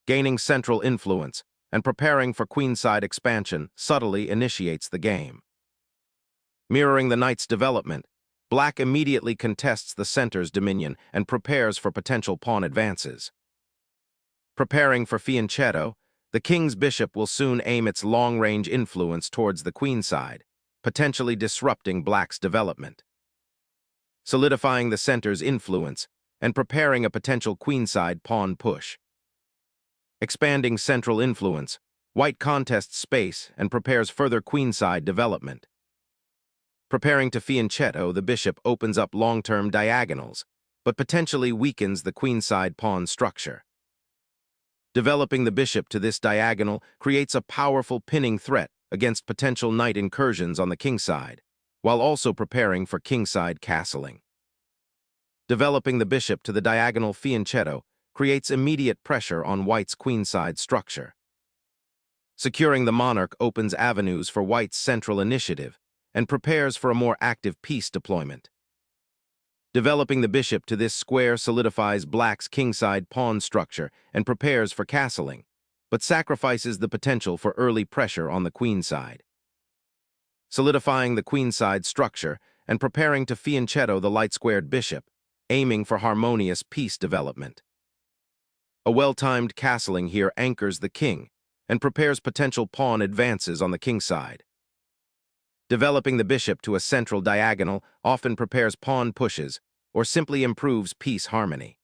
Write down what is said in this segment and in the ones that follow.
Gaining central influence and preparing for queenside expansion subtly initiates the game. Mirroring the knight's development, black immediately contests the center's dominion and prepares for potential pawn advances. Preparing for fianchetto, the king's bishop will soon aim its long-range influence towards the queenside, potentially disrupting black's development. Solidifying the center's influence and preparing a potential queenside pawn push. Expanding central influence, white contests space and prepares further queenside development. Preparing to fianchetto, the bishop opens up long-term diagonals, but potentially weakens the queenside pawn structure. Developing the bishop to this diagonal creates a powerful pinning threat against potential knight incursions on the kingside, while also preparing for kingside castling. Developing the bishop to the diagonal fianchetto creates immediate pressure on white's queenside structure. Securing the monarch opens avenues for white's central initiative and prepares for a more active piece deployment. Developing the bishop to this square solidifies black's kingside pawn structure and prepares for castling, but sacrifices the potential for early pressure on the queenside. Solidifying the queenside structure and preparing to fianchetto the light-squared bishop, aiming for harmonious piece development. A well-timed castling here anchors the king and prepares potential pawn advances on the kingside. Developing the bishop to a central diagonal often prepares pawn pushes or simply improves piece harmony.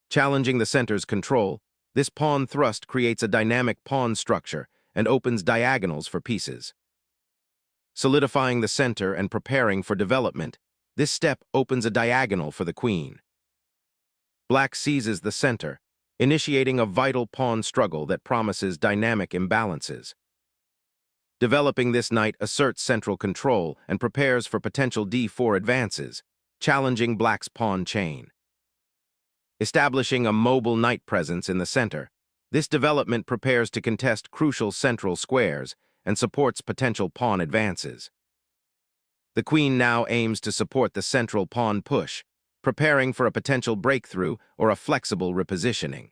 Challenging the center's control, this pawn thrust creates a dynamic pawn structure and opens diagonals for pieces. Solidifying the center and preparing for development, this step opens a diagonal for the queen. Black seizes the center, initiating a vital pawn struggle that promises dynamic imbalances. Developing this knight asserts central control and prepares for potential d4 advances, challenging black's pawn chain. Establishing a mobile knight presence in the center, this development prepares to contest crucial central squares and supports potential pawn advances. The queen now aims to support the central pawn push, preparing for a potential breakthrough or a flexible repositioning.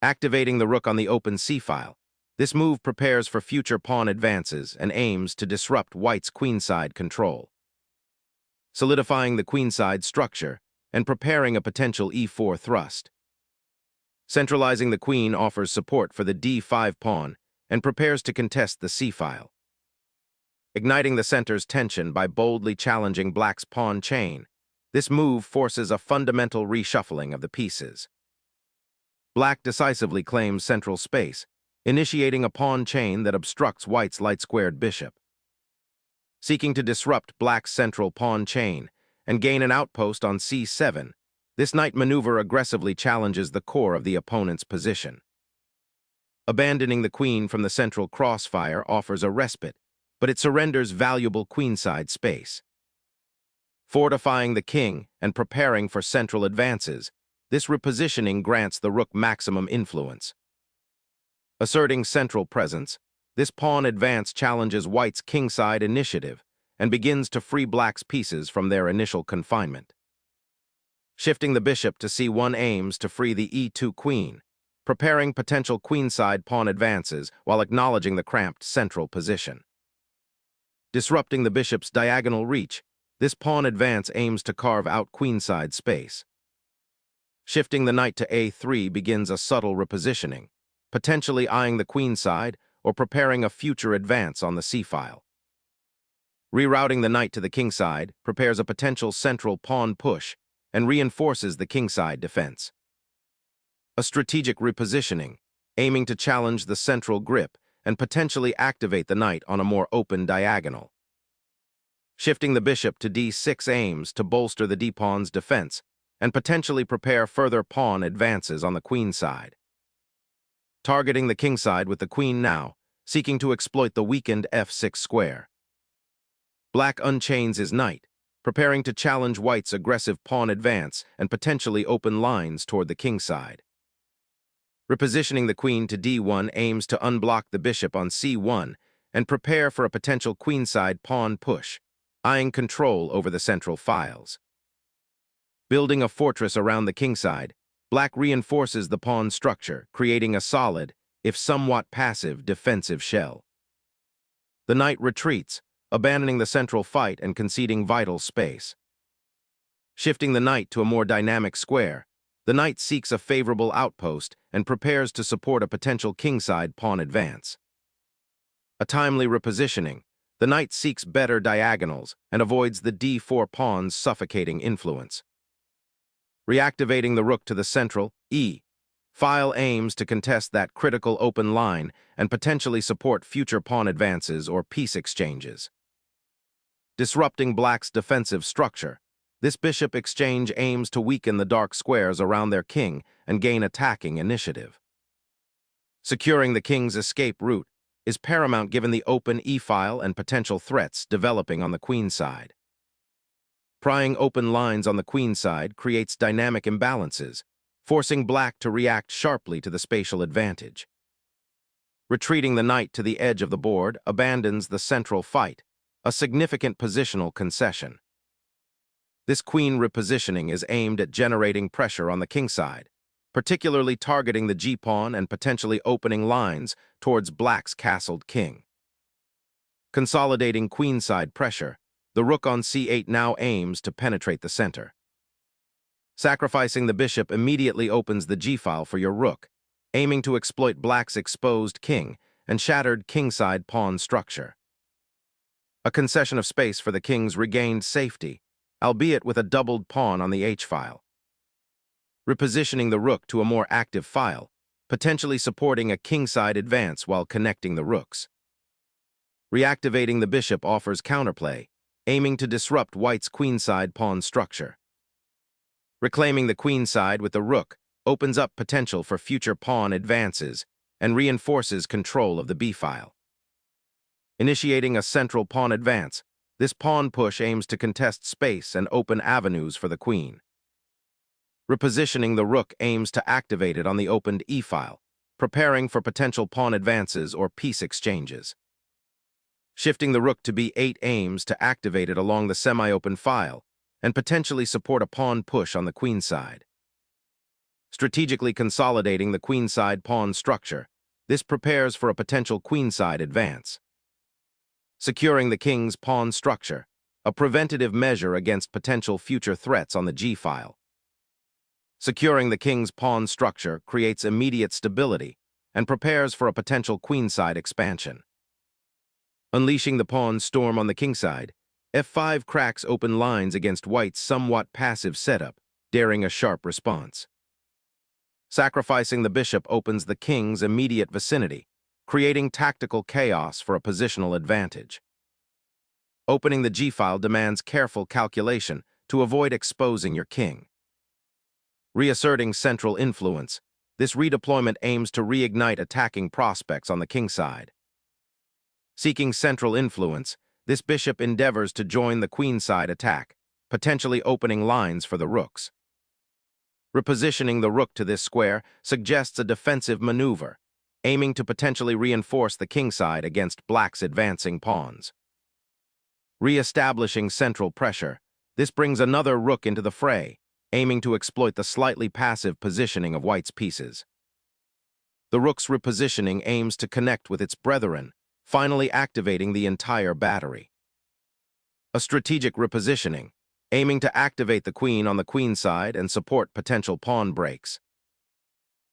Activating the rook on the open c-file, this move prepares for future pawn advances and aims to disrupt white's queenside control. Solidifying the queenside structure and preparing a potential e4 thrust. Centralizing the queen offers support for the d5 pawn and prepares to contest the c-file. Igniting the center's tension by boldly challenging black's pawn chain, this move forces a fundamental reshuffling of the pieces. Black decisively claims central space, initiating a pawn chain that obstructs white's light-squared bishop. Seeking to disrupt black's central pawn chain and gain an outpost on c7, this knight maneuver aggressively challenges the core of the opponent's position. Abandoning the queen from the central crossfire offers a respite, but it surrenders valuable queenside space. Fortifying the king and preparing for central advances, this repositioning grants the rook maximum influence. Asserting central presence, this pawn advance challenges white's kingside initiative and begins to free black's pieces from their initial confinement. Shifting the bishop to c1 aims to free the e2 queen, preparing potential queenside pawn advances while acknowledging the cramped central position. Disrupting the bishop's diagonal reach, this pawn advance aims to carve out queenside space. Shifting the knight to a3 begins a subtle repositioning, potentially eyeing the queenside or preparing a future advance on the c-file. Rerouting the knight to the kingside prepares a potential central pawn push and reinforces the kingside defense. A strategic repositioning, aiming to challenge the central grip and potentially activate the knight on a more open diagonal. Shifting the bishop to d6 aims to bolster the d-pawn's defense and potentially prepare further pawn advances on the queenside. Targeting the kingside with the queen now, seeking to exploit the weakened f6 square. Black unchains his knight, preparing to challenge white's aggressive pawn advance and potentially open lines toward the kingside. Repositioning the queen to d1 aims to unblock the bishop on c1 and prepare for a potential queenside pawn push, eyeing control over the central files. Building a fortress around the kingside, Black reinforces the pawn structure, creating a solid, if somewhat passive, defensive shell. The knight retreats, abandoning the central fight and conceding vital space. Shifting the knight to a more dynamic square, the knight seeks a favorable outpost and prepares to support a potential kingside pawn advance. A timely repositioning, the knight seeks better diagonals and avoids the d4 pawn's suffocating influence. Reactivating the rook to the central, file aims to contest that critical open line and potentially support future pawn advances or piece exchanges. Disrupting black's defensive structure, this bishop exchange aims to weaken the dark squares around their king and gain attacking initiative. Securing the king's escape route is paramount given the open e-file and potential threats developing on the queen side. Prying open lines on the queen side creates dynamic imbalances, forcing black to react sharply to the spatial advantage. Retreating the knight to the edge of the board abandons the central fight, a significant positional concession. This queen repositioning is aimed at generating pressure on the king side, particularly targeting the g-pawn and potentially opening lines towards black's castled king. Consolidating queenside pressure, the rook on c8 now aims to penetrate the center. Sacrificing the bishop immediately opens the g-file for your rook, aiming to exploit black's exposed king and shattered kingside pawn structure. A concession of space for the king's regained safety, albeit with a doubled pawn on the h-file. Repositioning the rook to a more active file, potentially supporting a kingside advance while connecting the rooks. Reactivating the bishop offers counterplay, aiming to disrupt white's queenside pawn structure. Reclaiming the queenside with the rook opens up potential for future pawn advances and reinforces control of the b-file. Initiating a central pawn advance, this pawn push aims to contest space and open avenues for the queen. Repositioning the rook aims to activate it on the opened e-file, preparing for potential pawn advances or piece exchanges. Shifting the rook to b8 aims to activate it along the semi-open file and potentially support a pawn push on the queenside. Strategically consolidating the queenside pawn structure, this prepares for a potential queenside advance. Securing the king's pawn structure, a preventative measure against potential future threats on the g-file. Securing the king's pawn structure creates immediate stability and prepares for a potential queenside expansion. Unleashing the pawn storm on the kingside, f5 cracks open lines against white's somewhat passive setup, daring a sharp response. Sacrificing the bishop opens the king's immediate vicinity, creating tactical chaos for a positional advantage. Opening the g-file demands careful calculation to avoid exposing your king. Reasserting central influence, this redeployment aims to reignite attacking prospects on the king side. Seeking central influence, this bishop endeavors to join the queenside attack, potentially opening lines for the rooks. Repositioning the rook to this square suggests a defensive maneuver, aiming to potentially reinforce the kingside against black's advancing pawns. Re-establishing central pressure, this brings another rook into the fray, aiming to exploit the slightly passive positioning of white's pieces. The rook's repositioning aims to connect with its brethren, finally activating the entire battery. A strategic repositioning, aiming to activate the queen on the queen side and support potential pawn breaks.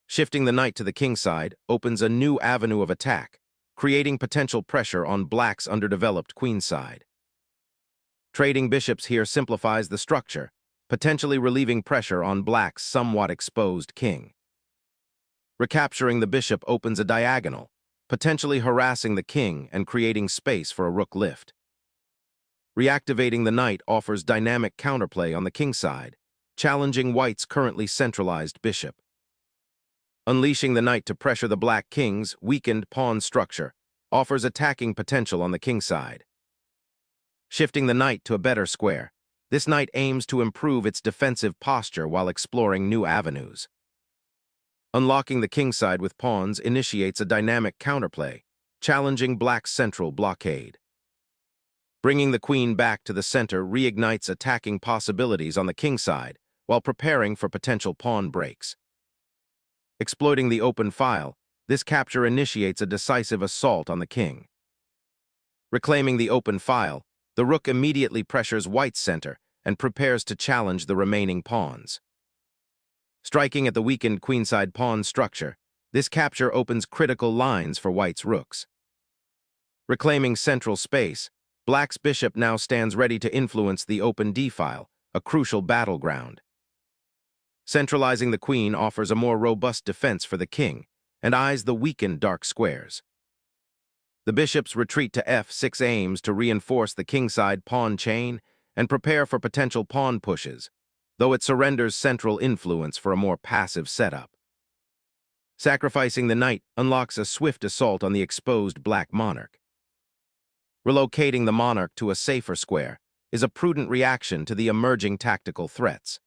Shifting the knight to the king side opens a new avenue of attack, creating potential pressure on black's underdeveloped queen side. Trading bishops here simplifies the structure, potentially relieving pressure on black's somewhat exposed king. Recapturing the bishop opens a diagonal, potentially harassing the king and creating space for a rook lift. Reactivating the knight offers dynamic counterplay on the king side, challenging white's currently centralized bishop. Unleashing the knight to pressure the black king's weakened pawn structure offers attacking potential on the king side. Shifting the knight to a better square, this knight aims to improve its defensive posture while exploring new avenues. Unlocking the king side with pawns initiates a dynamic counterplay, challenging black's central blockade. Bringing the queen back to the center reignites attacking possibilities on the king side while preparing for potential pawn breaks. Exploiting the open file, this capture initiates a decisive assault on the king. Reclaiming the open file, the rook immediately pressures white's center and prepares to challenge the remaining pawns. Striking at the weakened queenside pawn structure, this capture opens critical lines for white's rooks. Reclaiming central space, black's bishop now stands ready to influence the open d-file, a crucial battleground. Centralizing the queen offers a more robust defense for the king and eyes the weakened dark squares. The bishop's retreat to f6 aims to reinforce the kingside pawn chain and prepare for potential pawn pushes, though it surrenders central influence for a more passive setup. Sacrificing the knight unlocks a swift assault on the exposed black monarch. Relocating the monarch to a safer square is a prudent reaction to the emerging tactical threats.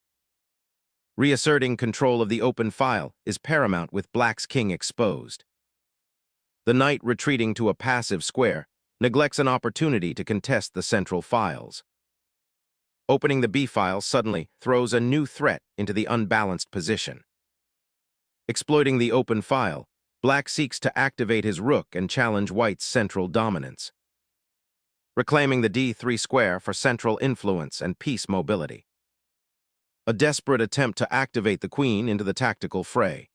Reasserting control of the open file is paramount with black's king exposed. The knight retreating to a passive square neglects an opportunity to contest the central files. Opening the b-file suddenly throws a new threat into the unbalanced position. Exploiting the open file, black seeks to activate his rook and challenge white's central dominance. Reclaiming the d3 square for central influence and piece mobility. A desperate attempt to activate the queen into the tactical fray.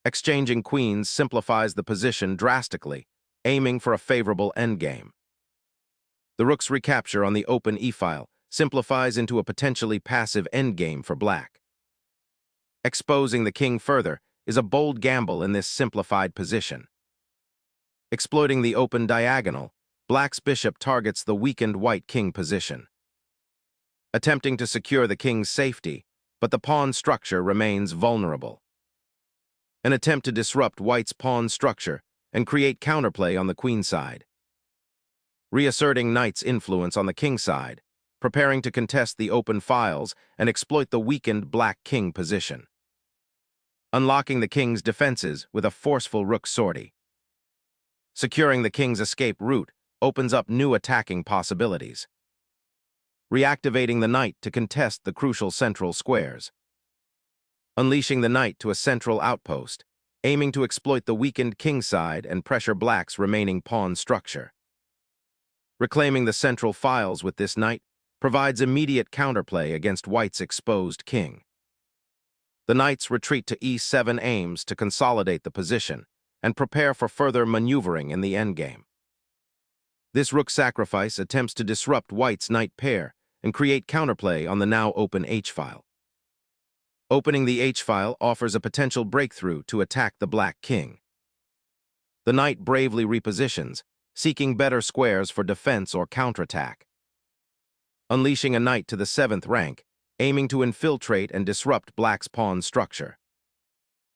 Exchanging queens simplifies the position drastically, aiming for a favorable endgame. The rook's recapture on the open e-file simplifies into a potentially passive endgame for black. Exposing the king further is a bold gamble in this simplified position. Exploiting the open diagonal, black's bishop targets the weakened white king position. Attempting to secure the king's safety, but the pawn structure remains vulnerable. An attempt to disrupt white's pawn structure and create counterplay on the queen side. Reasserting knight's influence on the king side, preparing to contest the open files and exploit the weakened black king position. Unlocking the king's defenses with a forceful rook sortie. Securing the king's escape route opens up new attacking possibilities. Reactivating the knight to contest the crucial central squares. Unleashing the knight to a central outpost, aiming to exploit the weakened king side and pressure black's remaining pawn structure. Reclaiming the central files with this knight provides immediate counterplay against white's exposed king. The knight's retreat to e7 aims to consolidate the position and prepare for further maneuvering in the endgame. This rook sacrifice attempts to disrupt white's knight pair and create counterplay on the now open h-file. Opening the h-file offers a potential breakthrough to attack the black king. The knight bravely repositions, seeking better squares for defense or counterattack. Unleashing a knight to the 7th rank, aiming to infiltrate and disrupt black's pawn structure.